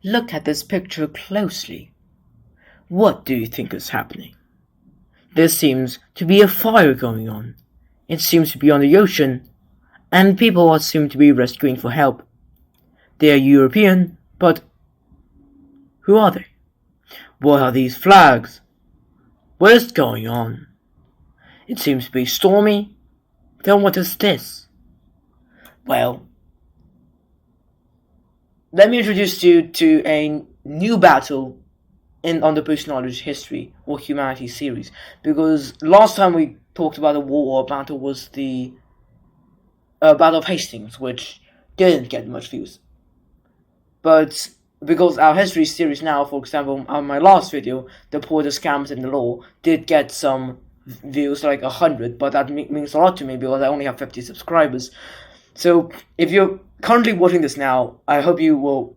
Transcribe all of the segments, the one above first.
Look at this picture closely. What do you think is happening? There seems to be a fire going on. It seems to be on the ocean, and people seem to be rescuing for help. They are European, but who are they? What are these flags? What is going on? It seems to be stormy. Then what is this? Well, let me introduce you to a new battle on the Post-Knowledge History or Humanity series. Because last time we talked about a war or battle was the Battle of Hastings, which didn't get much views. But because our history series now, for example, on my last video, the Poor, the Scams, and the Law, did get some views, like 100, but that means a lot to me because I only have 50 subscribers. So if you're currently watching this now, I hope you will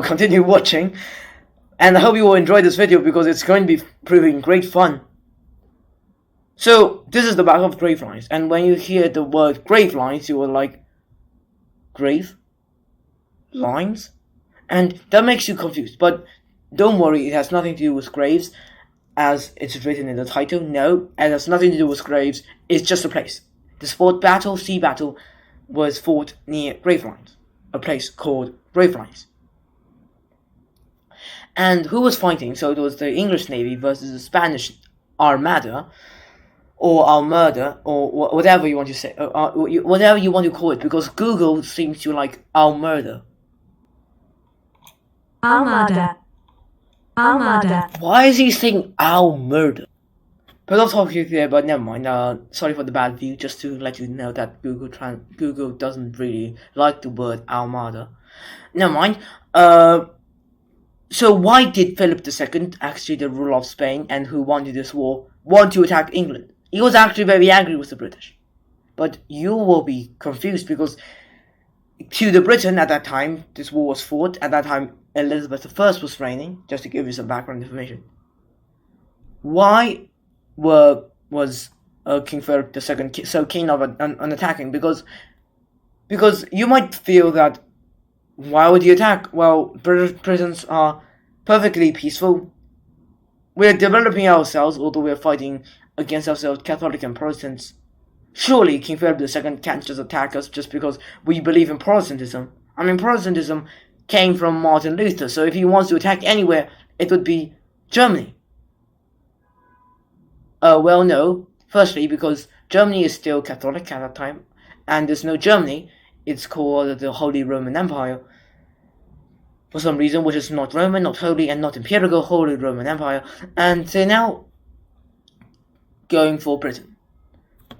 continue watching, and I hope you will enjoy this video because it's going to be proving great fun. So this is the Battle of Gravelines, and when you hear the word Gravelines, you are like, grave? Lines? And that makes you confused, but don't worry, it has nothing to do with graves, as it's written in the title. No, it has nothing to do with graves, it's just a place. The sea battle, was fought near Gravelines, a place called Gravelines. And who was fighting? So it was the English Navy versus the Spanish Armada, or Almada, or whatever you want to say, whatever you want to call it, because Google seems to like Almada. Almada. Almada. Why is he saying Almada? But I'll talk to you there, but never mind. Sorry for the bad view, just to let you know that Google doesn't really like the word Almada. Never mind. So why did Philip II, actually the ruler of Spain and who wanted this war, want to attack England? He was actually very angry with the British. But you will be confused because to the Britain at that time, this war was fought. At that time, Elizabeth I was reigning, just to give you some background information. Why was King Philip II so keen on attacking? Because you might feel that, why would you attack? Well, British prisons are perfectly peaceful. We're developing ourselves, although we're fighting against ourselves, Catholic and Protestants. Surely King Philip II can't just attack us just because we believe in Protestantism. I mean, Protestantism came from Martin Luther, so if he wants to attack anywhere, it would be Germany. Well, no. Firstly, because Germany is still Catholic at that time, and there's no Germany. It's called the Holy Roman Empire, for some reason, which is not Roman, not holy, and not imperial, Holy Roman Empire, and they're now going for Britain.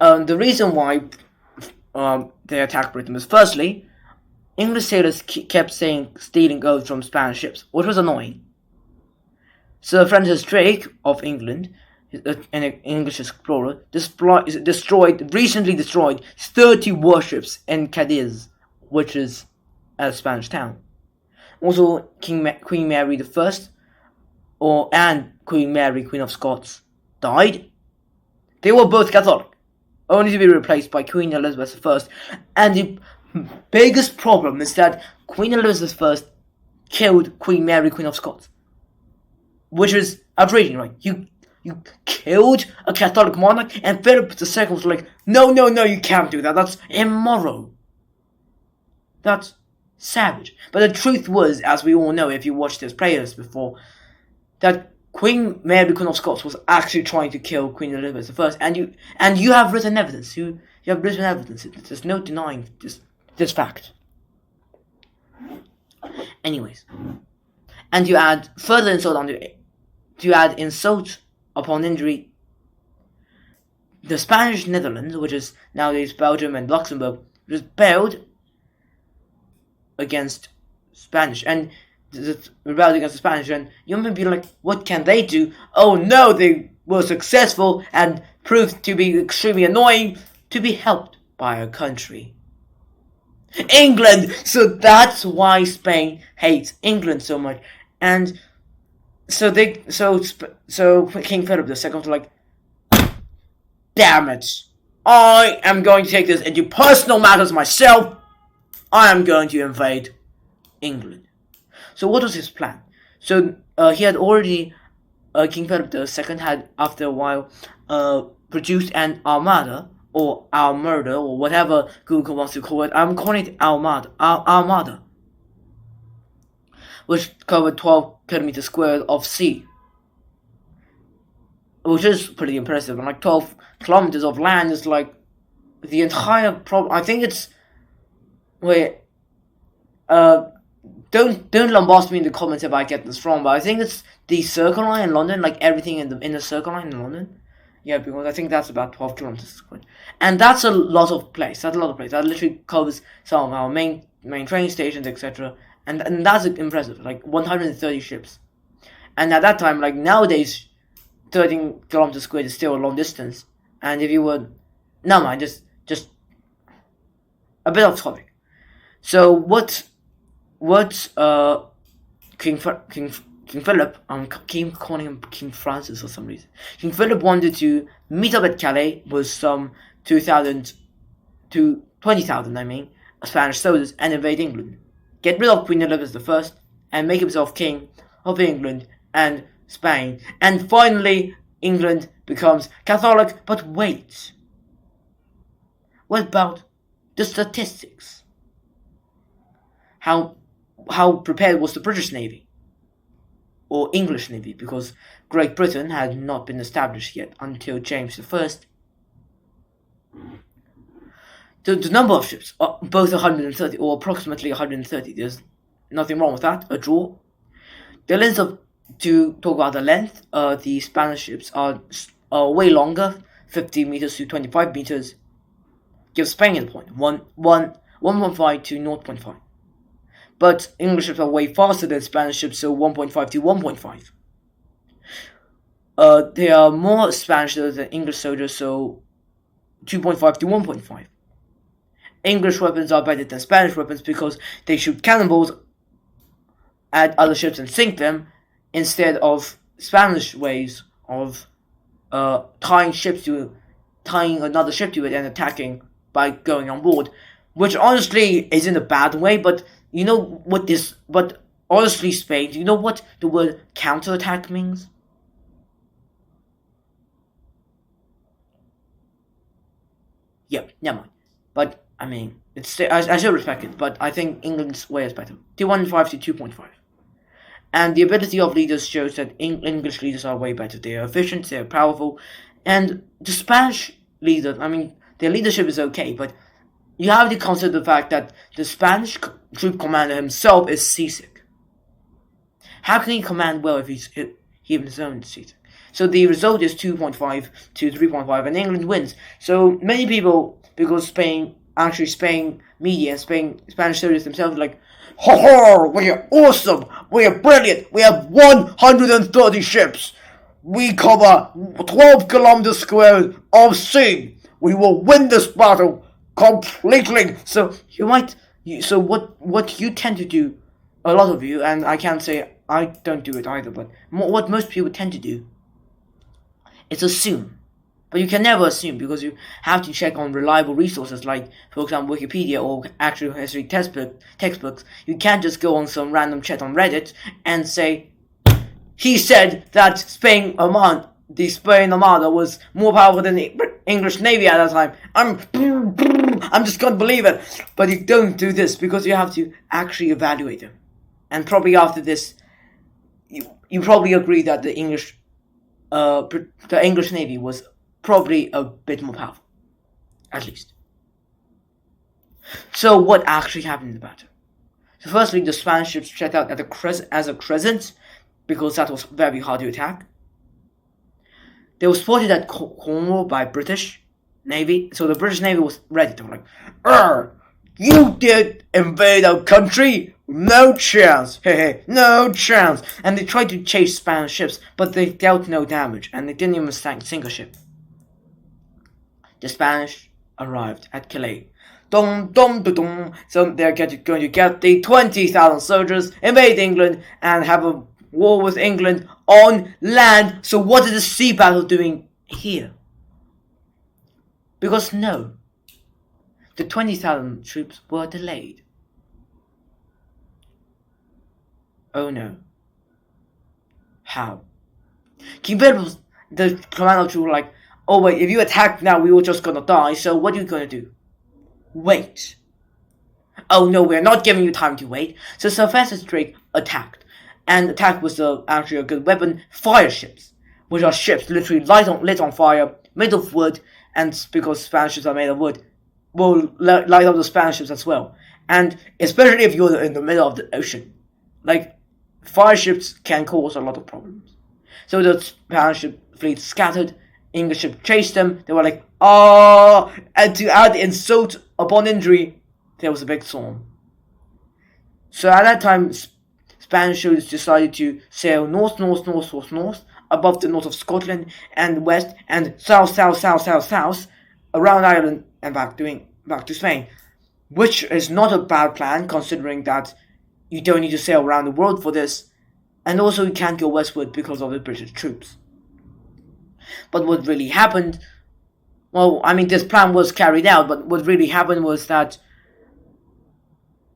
The reason why they attacked Britain was, firstly, English sailors kept stealing oaths from Spanish ships, which was annoying. Sir Francis Drake of England, an English explorer, recently destroyed 30 warships in Cadiz, which is a Spanish town. Also, Queen Mary I, and Queen Mary, Queen of Scots, died. They were both Catholic, only to be replaced by Queen Elizabeth I. And the biggest problem is that Queen Elizabeth I killed Queen Mary, Queen of Scots, which is outrageous, right? You killed a Catholic monarch, and Philip II was like, no, you can't do that. That's immoral. That's savage. But the truth was, as we all know, if you watched his prayers before, that Queen Mary, Queen of Scots, was actually trying to kill Queen Elizabeth I, and you have written evidence. You have written evidence. There's no denying this fact. Anyways, and you add further insult insult upon injury. The Spanish Netherlands, which is nowadays Belgium and Luxembourg, rebelled against Spanish, and rebelled against the Spanish, and you might be like, what can they do? Oh no, they were successful and proved to be extremely annoying, to be helped by a country, England. So that's why Spain hates England so much, and so King Philip II was like, damn it, I am going to take this into personal matters myself. I am going to invade England. So what was his plan? So he had already, King Philip II had, after a while, produced an armada, or armada, or whatever Google wants to call it. I'm calling it armada, which covered 12 kilometers squared of sea, which is pretty impressive. And like 12 kilometers of land is like the entire problem. I think it's, wait, don't lambast me in the comments if I get this wrong, but I think it's the Circle Line in London, like everything in the Circle Line in London. Yeah, because I think that's about 12 kilometers squared, and that's a lot of place. That's a lot of place. That literally covers some of our main train stations, etc. And that's impressive. Like 130 ships, and at that time, like nowadays, 13 kilometers squared is still a long distance. And if you were, no mind, just a bit off topic. So what King Philip, I keep calling him King Francis for some reason. King Philip wanted to meet up at Calais with some 2,000 to 20,000, I mean, Spanish soldiers, and invade England, get rid of Queen Elizabeth I, and make himself king of England and Spain, and finally England becomes Catholic. But wait, what about the statistics? How prepared was the British Navy? Or English Navy, because Great Britain had not been established yet until James I. The number of ships, both 130 or approximately 130, there's nothing wrong with that, a draw. The length to talk about the length, the Spanish ships are way longer, 50 meters to 25 meters, gives Spain a point, 1.5 to 0.5. But English ships are way faster than Spanish ships, so 1.5 to 1.5. There are more Spanish soldiers than English soldiers, so 2.5 to 1.5. English weapons are better than Spanish weapons because they shoot cannonballs at other ships and sink them, instead of Spanish ways of tying another ship to it and attacking by going on board, which honestly isn't a bad way, but you know what this, but honestly, Spain, do you know what the word counterattack means? Yeah, never mind. But, I mean, I should respect it, but I think England's way is better. 2.15 to 2.5. And the ability of leaders shows that English leaders are way better. They are efficient, they are powerful, and the Spanish leaders, I mean, their leadership is okay, but you have to consider the fact that the Spanish troop commander himself is seasick. How can he command well if he himself is seasick? So the result is 2.5 to 3.5, and England wins. So many people, because Spain media and Spanish soldiers themselves are like, ho ho, we are awesome, we are brilliant, we have 130 ships, we cover 12 kilometers squared of sea, we will win this battle completely. So what you tend to do, a lot of you, and I can't say I don't do it either, but what most people tend to do is assume. But you can never assume, because you have to check on reliable resources like, for example, Wikipedia or actual history textbooks. You can't just go on some random chat on Reddit and say, he said that the Spain Armada was more powerful than the English Navy at that time. I'm just gonna believe it. But you don't do this, because you have to actually evaluate them. And probably after this, you probably agree that the English Navy was probably a bit more powerful, at least. So what actually happened in the battle? So firstly, the Spanish ships set out as a crescent, because that was very hard to attack. They were spotted at Cornwall by British Navy, so the British Navy was ready. They were like, you did invade our country? No chance, no chance. And they tried to chase Spanish ships, but they dealt no damage, and they didn't even sink a ship. The Spanish arrived at Calais. So they're going to get the 20,000 soldiers, invade England, and have a war with England on land. So what is the sea battle doing here? Because no, the 20,000 troops were delayed. Oh no. How? King Philip, the commander troops were like, oh wait, if you attack now, we were just gonna die, so what are you gonna do? Wait. Oh no, we're not giving you time to wait. So Sir Francis Drake attacked. And attack was actually a good weapon. Fire ships, which are ships literally lit on fire, made of wood, and because Spanish ships are made of wood, will light up the Spanish ships as well. And especially if you're in the middle of the ocean, like, fire ships can cause a lot of problems. So the Spanish ship fleet scattered. English ship chased them. They were like, oh, and to add insult upon injury, there was a big storm. So at that time, Spanish ships decided to sail north above the north of Scotland and west and south around Ireland and back to Spain, which is not a bad plan considering that you don't need to sail around the world for this, and also you can't go westward because of the British troops. But what really happened, well, I mean, this plan was carried out, but what really happened was that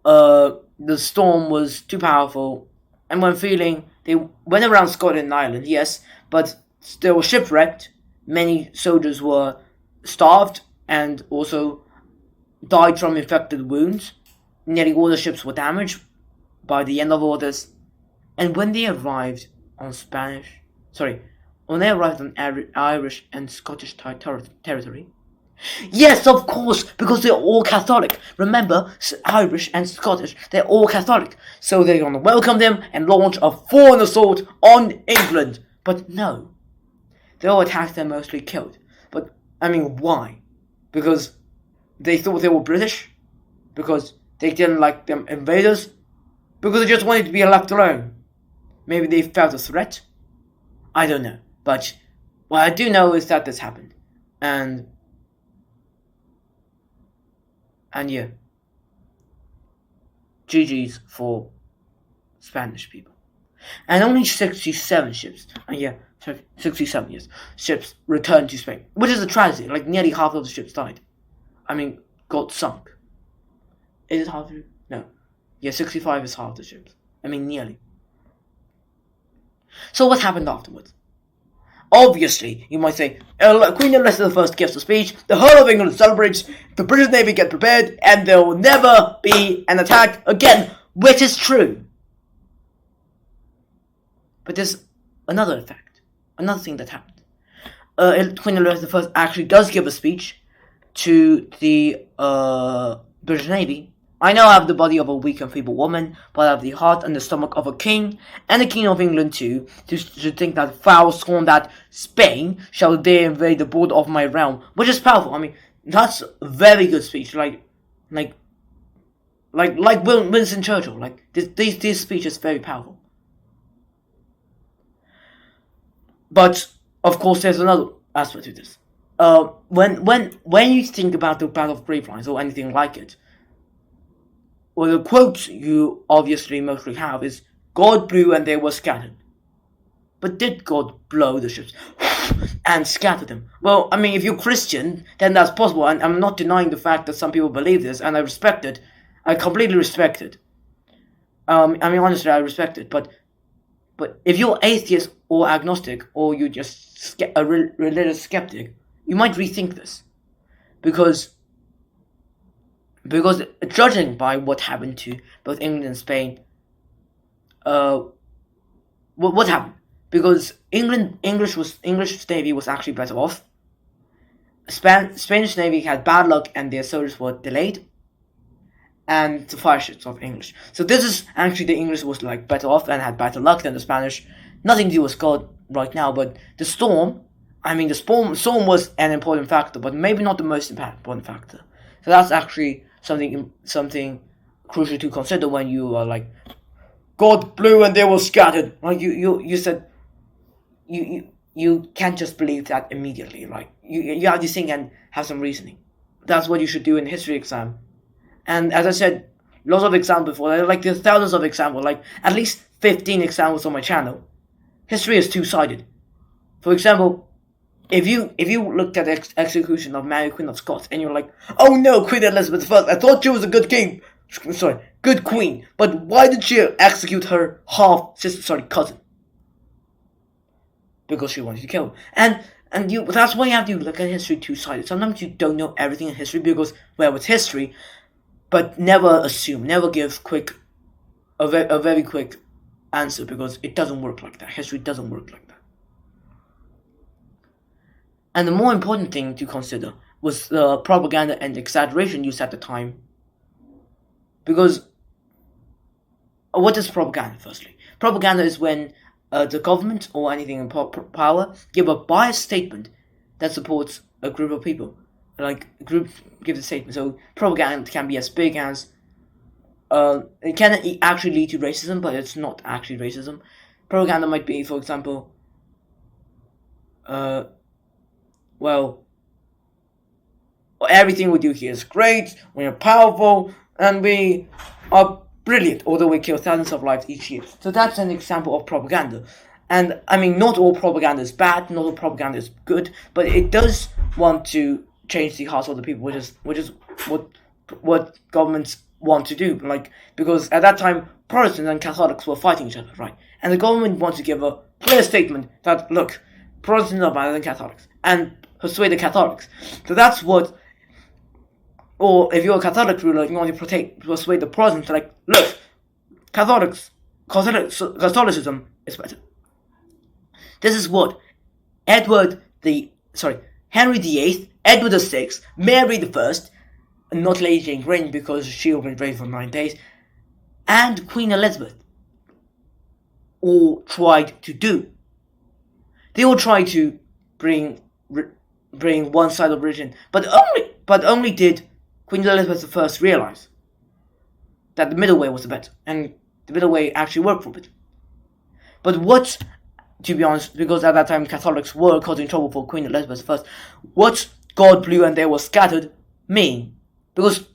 the storm was too powerful, and they went around Scotland and Ireland, yes, but they were shipwrecked. Many soldiers were starved and also died from infected wounds. Nearly all the ships were damaged by the end of all this. And when they arrived on Irish and Scottish territory, yes, of course, because they're all Catholic. Remember, Irish and Scottish, they're all Catholic. So they're going to welcome them and launch a foreign assault on England. But no, they all attacked them, mostly killed. But, I mean, why? Because they thought they were British? Because they didn't like them invaders? Because they just wanted to be left alone? Maybe they felt a threat? I don't know. But what I do know is that this happened. And yeah. GG's for Spanish people. And only 67 ships, 67 years, ships returned to Spain. Which is a tragedy, like nearly half of the ships died. I mean, got sunk. Is it half? No. Yeah, 65 is half the ships. I mean, nearly. So what happened afterwards? Obviously, you might say, Queen Elizabeth I gives a speech, the whole of England celebrates, the British Navy get prepared, and there will never be an attack again, which is true. But there's another effect, another thing that happened. Queen Elizabeth I actually does give a speech to the British Navy. I now have the body of a weak and feeble woman, but I have the heart and the stomach of a king, and the king of England too, to think that foul scorn that Spain shall dare invade the border of my realm, which is powerful. I mean, that's a very good speech, like Winston Churchill. Like, this speech is very powerful. But, of course, there's another aspect to this. When you think about the Battle of Gravelines, or anything like it, well, the quote you obviously mostly have is, God blew and they were scattered. But did God blow the ships and scatter them? Well, I mean, if you're Christian, then that's possible, and I'm not denying the fact that some people believe this, and I respect it. I completely respect it. I mean, honestly, I respect it, but if you're atheist or agnostic, or you're just a religious skeptic, you might rethink this. Because judging by what happened to both England and Spain, what happened? Because English Navy was actually better off. Spanish Navy had bad luck and their soldiers were delayed, and the fire ships of English. So this is actually, the English was like better off and had better luck than the Spanish. Nothing to do with God right now, but the storm storm was an important factor, but maybe not the most important factor. So that's actually something crucial to consider when you are like, God blew and they were scattered. Like you said, you can't just believe that immediately. Like you have to think and have some reasoning. That's what you should do in history exam. And as I said, lots of examples before. Like there's thousands of examples. Like at least 15 examples on my channel. History is two-sided. For example, if you looked at the execution of Mary Queen of Scots and you're like, oh no, Queen Elizabeth I, I thought she was a good king. Sorry, good queen, but why did she execute her cousin? Because she wanted to kill him. And that's why you have to look at history two-sided. Sometimes you don't know everything in history because, well, it's history, but never assume, never give a very quick answer, because it doesn't work like that. History doesn't work like that. And the more important thing to consider was the propaganda and exaggeration used at the time. Because what is propaganda, firstly? Propaganda is when the government or anything in power give a biased statement that supports a group of people. Like, a group gives a statement. So propaganda can be as big as it can actually lead to racism, but it's not actually racism. Propaganda might be, for example, well, everything we do here is great, we are powerful, and we are brilliant, although we kill thousands of lives each year. So that's an example of propaganda. And I mean, not all propaganda is bad, not all propaganda is good, but it does want to change the hearts of the people, which is what governments want to do. Like, because at that time, Protestants and Catholics were fighting each other, right? And the government wants to give a clear statement that, look, Protestants are better than Catholics, and persuade the Catholics. So that's what. Or if you're a Catholic ruler, you want to persuade the Protestants, like, look, Catholicism is better. This is what Henry VIII, Edward VI, Mary I, not Lady Jane Grey because she only reigned for 9 days, and Queen Elizabeth all tried to do. They all tried to bring one side of religion, but only did Queen Elizabeth I realize that the middle way was the better, and the middle way actually worked for it. But what, to be honest, because at that time Catholics were causing trouble for Queen Elizabeth I, what God blew and they were scattered mean? Because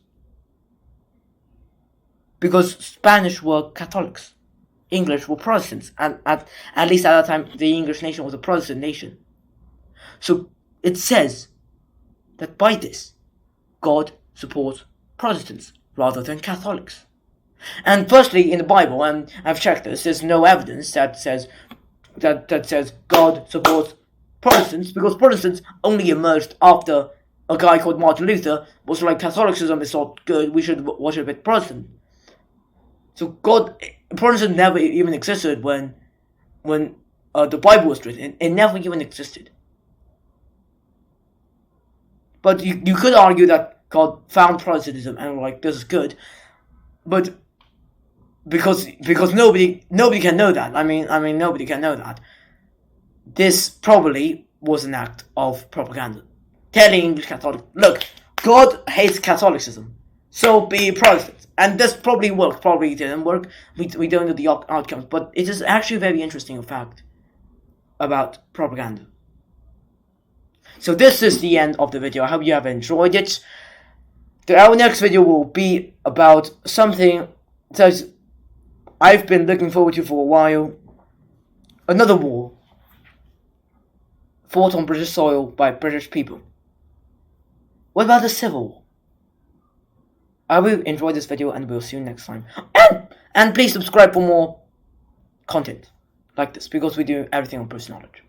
Spanish were Catholics, English were Protestants, and at least at that time the English nation was a Protestant nation. So it says that by this, God supports Protestants rather than Catholics. And firstly, in the Bible, and I've checked this, there's no evidence that says God supports Protestants, because Protestants only emerged after a guy called Martin Luther was like, Catholicism is not good, we should worship it Protestant. So Protestant never even existed when the Bible was written. It never even existed. But you could argue that God found Protestantism and like, this is good, but because nobody can know that. I mean nobody can know that. This probably was an act of propaganda, telling English Catholics, look, God hates Catholicism, so be Protestant. And this probably worked, probably didn't work. We don't know the outcomes, but it is actually a very interesting fact about propaganda. So this is the end of the video. I hope you have enjoyed it. Our next video will be about something that I've been looking forward to for a while. Another war fought on British soil by British people. What about the Civil War? I will enjoy this video and we'll see you next time. And please subscribe for more content like this, because we do everything on personal knowledge.